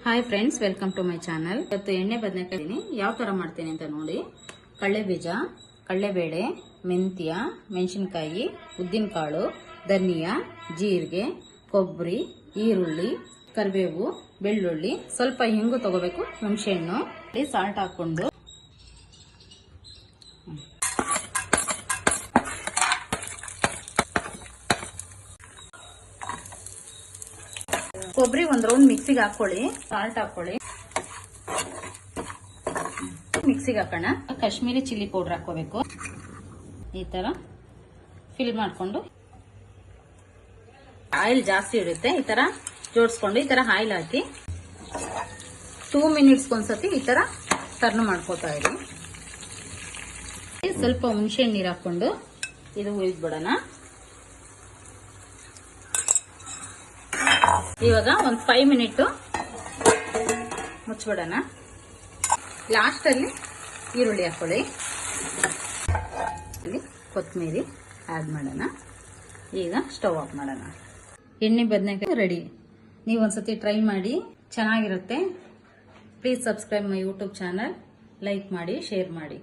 Hi friends, welcome to my channel. ಇವತ್ತು ಎಣ್ಣೆ ಬದನೆಕಾಯಿ ಯಾವ ತರ ಮಾಡ್ತೀನಿ ಅಂತ ನೋಡಿ. ಕಡಲೆ ಬೀಜ, ಕಡಲೆಬೇಳೆ, ಮೆಂತ್ಯ, ಮೆಣಸಿನಕಾಯಿ, ಉದ್ದಿನಕಾಳು, ಧನಿಯಾ, ಜೀರಿಗೆ, ಕೊಬ್ಬರಿ, ಈರುಳ್ಳಿ, ಕರಿಬೇವು, ಬೆಳ್ಳುಳ್ಳಿ, ಸ್ವಲ್ಪ ಹಿಂಗು ತಗೋಬೇಕು, ಹುಣಸೆಹಣ್ಣು, ಸಾಲ್ಟ್ ಹಾಕೊಂಡು ಕೊಬ್ಬರಿ ಒಂದ್ ರೌಂಡ್ ಮಿಕ್ಸಿಗೆ ಹಾಕೊಳ್ಳಿ, ಸಾಲ್ಟ್ ಹಾಕೊಳ್ಳಿ, ಮಿಕ್ಸಿಗೆ ಹಾಕೋಣ. ಕಾಶ್ಮೀರಿ ಚಿಲ್ಲಿ ಪೌಡರ್ ಹಾಕೋಬೇಕು. ಈ ತರ ಫಿಲ್ ಮಾಡ್ಕೊಂಡು ಆಯಿಲ್ ಜಾಸ್ತಿ ಇರುತ್ತೆ, ಈ ತರ ಜೋಡಿಸ್ಕೊಂಡು ಈ ತರ ಆಯಿಲ್ ಹಾಕಿ 2 ಮಿನಿಟ್ಸ್ ಒಂದ್ಸತಿ ಈ ತರ ಟರ್ನ್ ಮಾಡ್ಕೋತಾ ಇರಿ. ಸ್ವಲ್ಪ ಹುಣಸೆ ನೀರು ಹಾಕೊಂಡು ಇದು ಹುಯ್ದ್ಬಿಡೋಣ. ಇವಾಗ ಒಂದು 5 ಮಿನಿಟ್ ಮುಚ್ಚಿಬಿಡೋಣ. ಲಾಸ್ಟ್ ಅಲ್ಲಿ ಈರುಳ್ಳಿ ಹಾಕೊಳ್ಳಿ, ಕೊತ್ತಂಬರಿ ಆಡ್ ಮಾಡೋಣ. ಈಗ ಸ್ಟವ್ ಆಫ್ ಮಾಡೋಣ. ಎಣ್ಣೆ ಬದನೆಕಾಯಿ ರೆಡಿ. ನೀವು ಒಂದ್ಸತಿ ಟ್ರೈ ಮಾಡಿ, ಚೆನ್ನಾಗಿರುತ್ತೆ. Please subscribe my YouTube channel. Like ಮಾಡಿ, ಶೇರ್ ಮಾಡಿ.